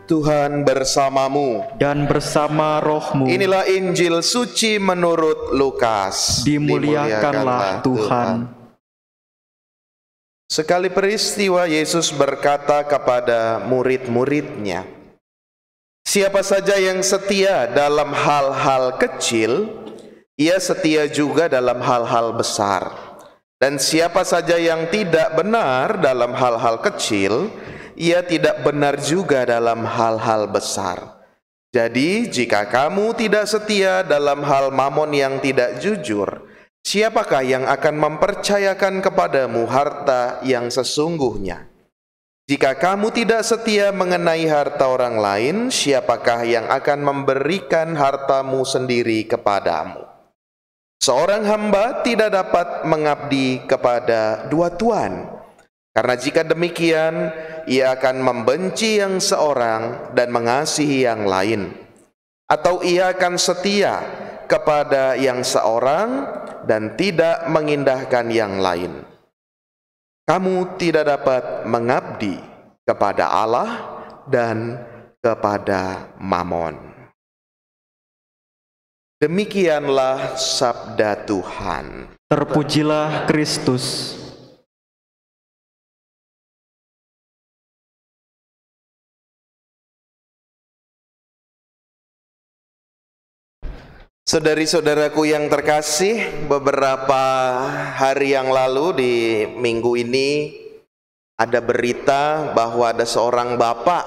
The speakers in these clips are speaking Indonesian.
Tuhan bersamamu. dan bersama rohmu. Inilah Injil suci menurut Lukas. Dimuliakanlah Tuhan. Sekali peristiwa Yesus berkata kepada murid-muridnya, siapa saja yang setia dalam hal-hal kecil, ia setia juga dalam hal-hal besar. Dan siapa saja yang tidak benar dalam hal-hal kecil, ia tidak benar juga dalam hal-hal besar. Jadi jika kamu tidak setia dalam hal mamon yang tidak jujur, siapakah yang akan mempercayakan kepadamu harta yang sesungguhnya? Jika kamu tidak setia mengenai harta orang lain, siapakah yang akan memberikan hartamu sendiri kepadamu? Seorang hamba tidak dapat mengabdi kepada dua tuan, karena jika demikian, ia akan membenci yang seorang dan mengasihi yang lain, atau ia akan setia kepada yang seorang dan tidak mengindahkan yang lain. Kamu tidak dapat mengabdi kepada Allah dan kepada Mamon. Demikianlah sabda Tuhan. Terpujilah Kristus. Saudari-saudaraku yang terkasih, beberapa hari yang lalu di minggu ini ada berita bahwa ada seorang bapak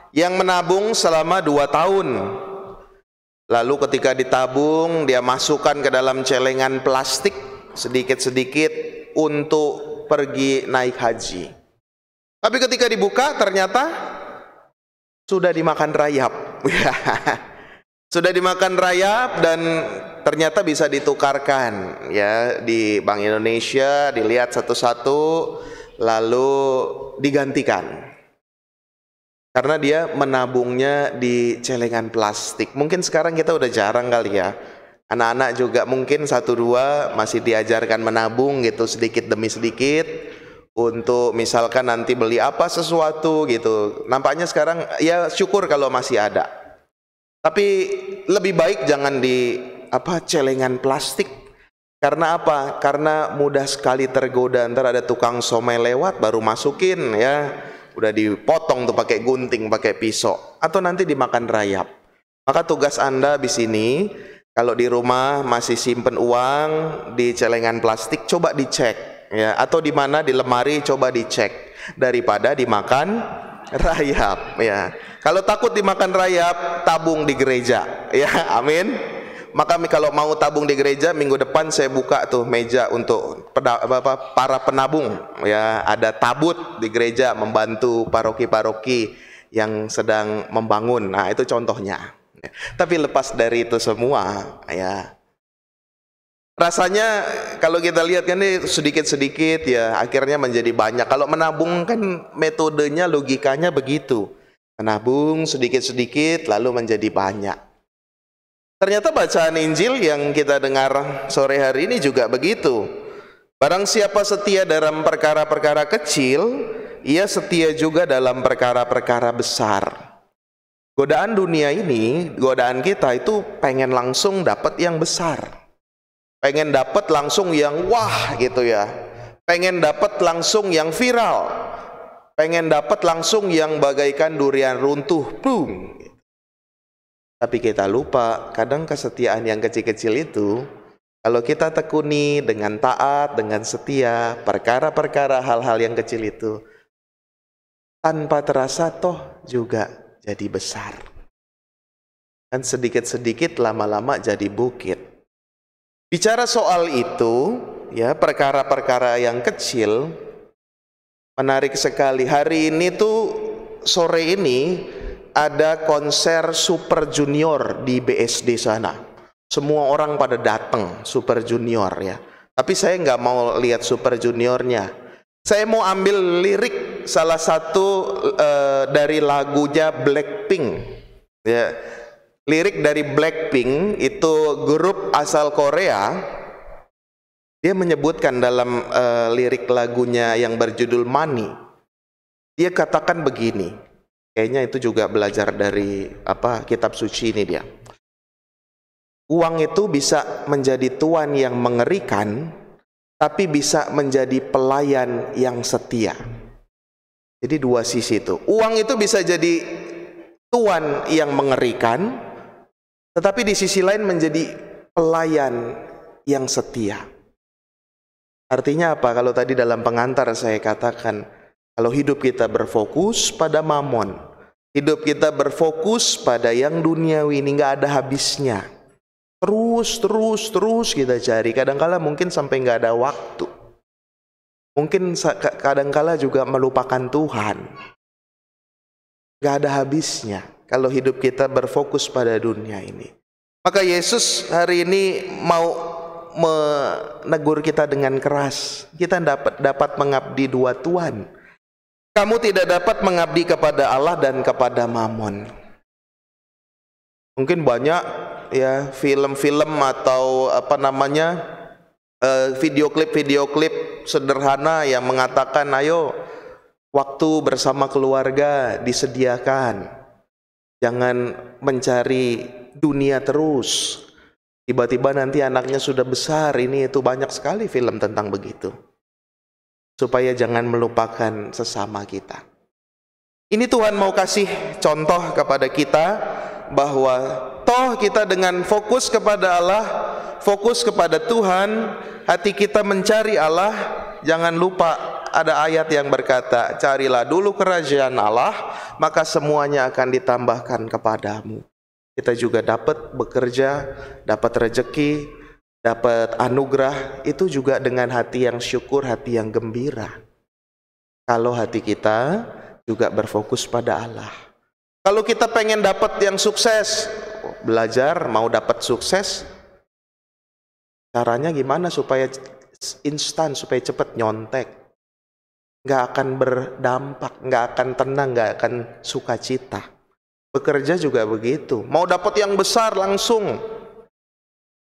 yang menabung selama 2 tahun. Lalu ketika ditabung, dia masukkan ke dalam celengan plastik sedikit-sedikit untuk pergi naik haji. Tapi ketika dibuka ternyata sudah dimakan rayap. Sudah dimakan rayap dan ternyata bisa ditukarkan ya di Bank Indonesia, dilihat satu-satu lalu digantikan. Karena dia menabungnya di celengan plastik. Mungkin sekarang kita udah jarang kali ya. Anak-anak juga mungkin 1-2 masih diajarkan menabung gitu sedikit demi sedikit untuk misalkan nanti beli apa sesuatu gitu. Nampaknya sekarang ya syukur kalau masih ada. Tapi lebih baik jangan di celengan plastik. Karena apa? Karena mudah sekali tergoda. Ntar ada tukang somai lewat baru masukin ya. Udah dipotong tuh pakai gunting, pakai pisau, atau nanti dimakan rayap. Maka tugas Anda di sini, kalau di rumah masih simpen uang di celengan plastik, coba dicek ya, atau di mana di lemari coba dicek daripada dimakan rayap ya. Kalau takut dimakan rayap, tabung di gereja ya, amin. Maka kalau mau tabung di gereja, minggu depan saya buka tuh meja untuk para penabung ya. Ada tabut di gereja membantu paroki-paroki yang sedang membangun. Nah itu contohnya. Tapi lepas dari itu semua ya, rasanya kalau kita lihat kan ini sedikit-sedikit ya, akhirnya menjadi banyak. Kalau menabung kan metodenya, logikanya begitu. Menabung sedikit-sedikit lalu menjadi banyak. Ternyata bacaan Injil yang kita dengar sore hari ini juga begitu. Barang siapa setia dalam perkara-perkara kecil, ia setia juga dalam perkara-perkara besar. Godaan dunia ini, godaan kita itu pengen langsung dapat yang besar. Pengen dapat langsung yang wah gitu ya. Pengen dapat langsung yang viral. Pengen dapat langsung yang bagaikan durian runtuh, boom. Tapi kita lupa, kadang kesetiaan yang kecil-kecil itu, kalau kita tekuni dengan taat, dengan setia, perkara-perkara hal-hal yang kecil itu, tanpa terasa toh juga jadi besar. Dan sedikit-sedikit lama-lama jadi bukit. Bicara soal itu, ya perkara-perkara yang kecil, menarik sekali. Hari ini tuh, sore ini, ada konser Super Junior di BSD sana. Semua orang pada datang Super Junior ya. Tapi saya nggak mau lihat Super Juniornya. Saya mau ambil lirik salah satu dari lagunya Blackpink. Ya, lirik dari Blackpink itu grup asal Korea. Dia menyebutkan dalam lirik lagunya yang berjudul Money. Dia katakan begini. Kayaknya itu juga belajar dari kitab suci ini dia. Uang itu bisa menjadi tuan yang mengerikan, tapi bisa menjadi pelayan yang setia. Jadi dua sisi itu. Uang itu bisa jadi tuan yang mengerikan, tetapi di sisi lain menjadi pelayan yang setia. Artinya apa? Kalau tadi dalam pengantar saya katakan, kalau hidup kita berfokus pada mamon, hidup kita berfokus pada yang duniawi ini, nggak ada habisnya. Terus kita cari. Kadangkala mungkin sampai nggak ada waktu. Mungkin kadangkala juga melupakan Tuhan. Nggak ada habisnya kalau hidup kita berfokus pada dunia ini. Maka Yesus hari ini mau menegur kita dengan keras. Kita dapat mengabdi dua tuan. Kamu tidak dapat mengabdi kepada Allah dan kepada mamon. Mungkin banyak ya film-film atau video klip sederhana yang mengatakan, ayo waktu bersama keluarga disediakan, jangan mencari dunia terus. Tiba-tiba nanti anaknya sudah besar, ini itu banyak sekali film tentang begitu. Supaya jangan melupakan sesama kita. Ini Tuhan mau kasih contoh kepada kita bahwa toh kita dengan fokus kepada Allah, fokus kepada Tuhan, hati kita mencari Allah. Jangan lupa ada ayat yang berkata, carilah dulu kerajaan Allah, maka semuanya akan ditambahkan kepadamu. Kita juga dapat bekerja, dapat rezeki, dapat anugerah, itu juga dengan hati yang syukur, hati yang gembira. Kalau hati kita juga berfokus pada Allah. Kalau kita pengen dapat yang sukses, belajar mau dapat sukses, caranya gimana supaya instan, supaya cepat nyontek? Nggak akan berdampak, nggak akan tenang, nggak akan sukacita. Bekerja juga begitu. Mau dapat yang besar langsung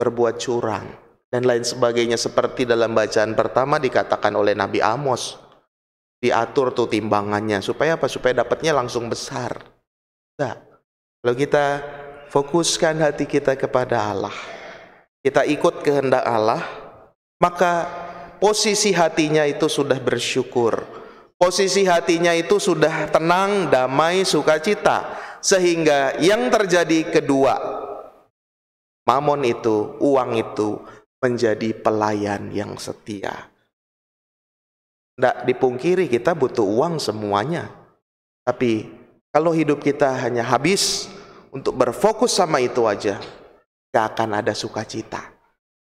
berbuat curang dan lain sebagainya, seperti dalam bacaan pertama dikatakan oleh Nabi Amos. Diatur tuh timbangannya supaya apa? Supaya dapatnya langsung besar. Nah, kalau kita fokuskan hati kita kepada Allah, kita ikut kehendak Allah, maka posisi hatinya itu sudah bersyukur. Posisi hatinya itu sudah tenang, damai, sukacita. Sehingga yang terjadi kedua, mamon itu, uang itu menjadi pelayan yang setia. Tidak dipungkiri kita butuh uang semuanya. Tapi kalau hidup kita hanya habis untuk berfokus sama itu aja, gak akan ada sukacita,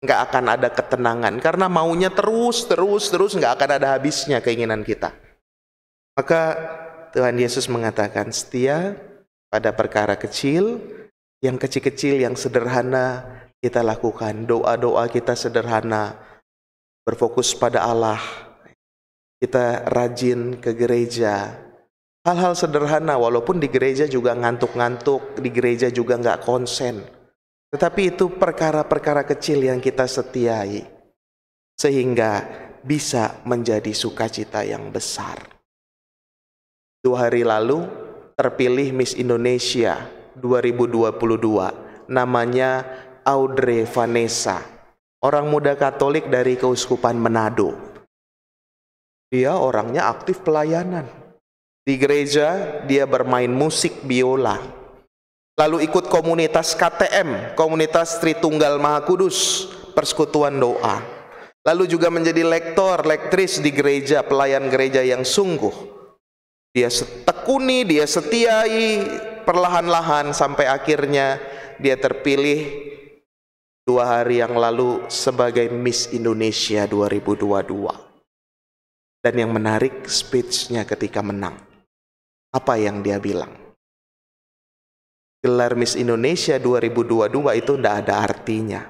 gak akan ada ketenangan, karena maunya terus, gak akan ada habisnya keinginan kita. Maka Tuhan Yesus mengatakan, setia pada perkara kecil, yang kecil-kecil, yang sederhana kita lakukan. Doa-doa kita sederhana, berfokus pada Allah, kita rajin ke gereja. Hal-hal sederhana, walaupun di gereja juga ngantuk-ngantuk, di gereja juga nggak konsen. Tetapi itu perkara-perkara kecil yang kita setiai, sehingga bisa menjadi sukacita yang besar. 2 hari lalu terpilih Miss Indonesia 2022, namanya Audrey Vanessa, orang muda Katolik dari Keuskupan Manado. Dia orangnya aktif pelayanan. Di gereja dia bermain musik biola. Lalu ikut komunitas KTM, komunitas Tritunggal Maha Kudus, persekutuan doa. Lalu juga menjadi lektor, lektris di gereja, pelayan gereja yang sungguh. Dia tekuni, dia setiai, perlahan-lahan sampai akhirnya dia terpilih 2 hari yang lalu sebagai Miss Indonesia 2022. Dan yang menarik speech-nya ketika menang. Apa yang dia bilang? Gelar Miss Indonesia 2022 itu tidak ada artinya.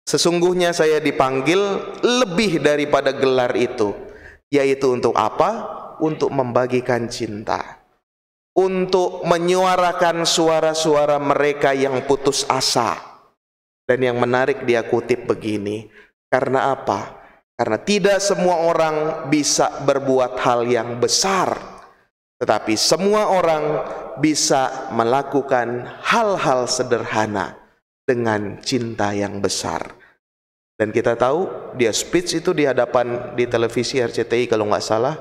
Sesungguhnya saya dipanggil lebih daripada gelar itu. Yaitu untuk apa? Untuk membagikan cinta. Untuk menyuarakan suara-suara mereka yang putus asa. Dan yang menarik dia kutip begini. Karena apa? Karena tidak semua orang bisa berbuat hal yang besar. tetapi semua orang bisa melakukan hal-hal sederhana dengan cinta yang besar. Dan kita tahu dia speech itu di hadapan di televisi RCTI kalau nggak salah,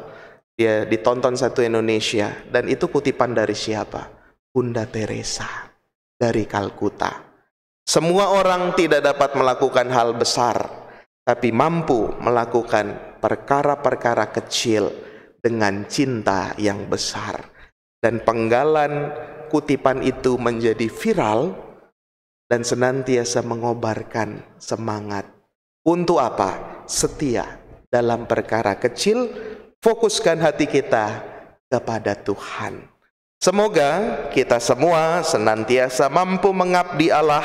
dia ditonton satu Indonesia, dan itu kutipan dari siapa? Bunda Teresa dari Kalkuta. Semua orang tidak dapat melakukan hal besar, tapi mampu melakukan perkara-perkara kecil dengan cinta yang besar. Dan penggalan kutipan itu menjadi viral dan senantiasa mengobarkan semangat. Untuk apa? Setia dalam perkara kecil, fokuskan hati kita kepada Tuhan. Semoga kita semua senantiasa mampu mengabdi Allah,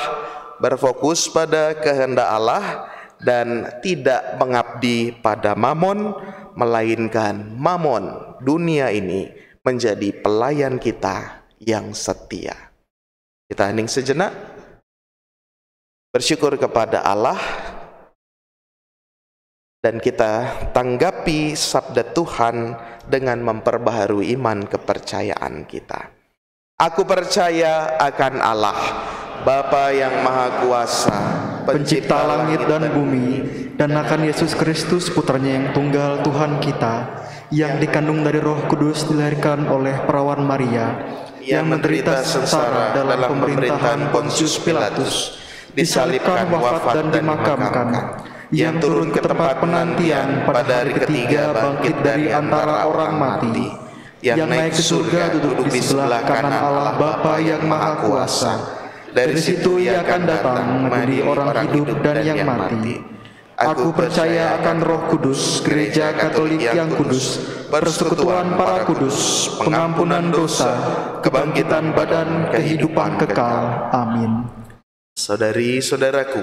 berfokus pada kehendak Allah, dan tidak mengabdi pada mamon, melainkan mamon dunia ini menjadi pelayan kita yang setia. Kita hening sejenak, bersyukur kepada Allah, dan kita tanggapi sabda Tuhan dengan memperbaharui iman kepercayaan kita. Aku percaya akan Allah, Bapa yang Maha Kuasa, Pencipta langit dan bumi, dan akan Yesus Kristus putranya yang tunggal Tuhan kita, yang dikandung dari Roh Kudus, dilahirkan oleh perawan Maria, yang menderita sengsara dalam pemerintahan Pontius Pilatus, disalibkan, wafat dan dimakamkan, yang turun ke tempat penantian, pada hari ketiga bangkit dari antara orang mati, yang naik ke surga duduk di sebelah kanan Allah Bapa yang Maha Kuasa. Dari situ ia akan datang mengadili orang hidup dan yang mati. Aku percaya akan Roh Kudus, Gereja Katolik yang kudus, persekutuan para kudus, pengampunan dosa, kebangkitan badan, kehidupan kekal. Amin. Saudari-saudaraku,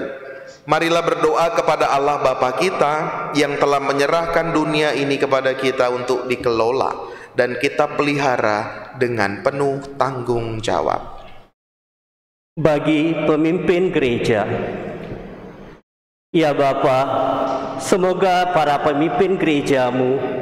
marilah berdoa kepada Allah Bapa kita yang telah menyerahkan dunia ini kepada kita untuk dikelola dan kita pelihara dengan penuh tanggung jawab. Bagi pemimpin gereja, ya Bapa, semoga para pemimpin gerejamu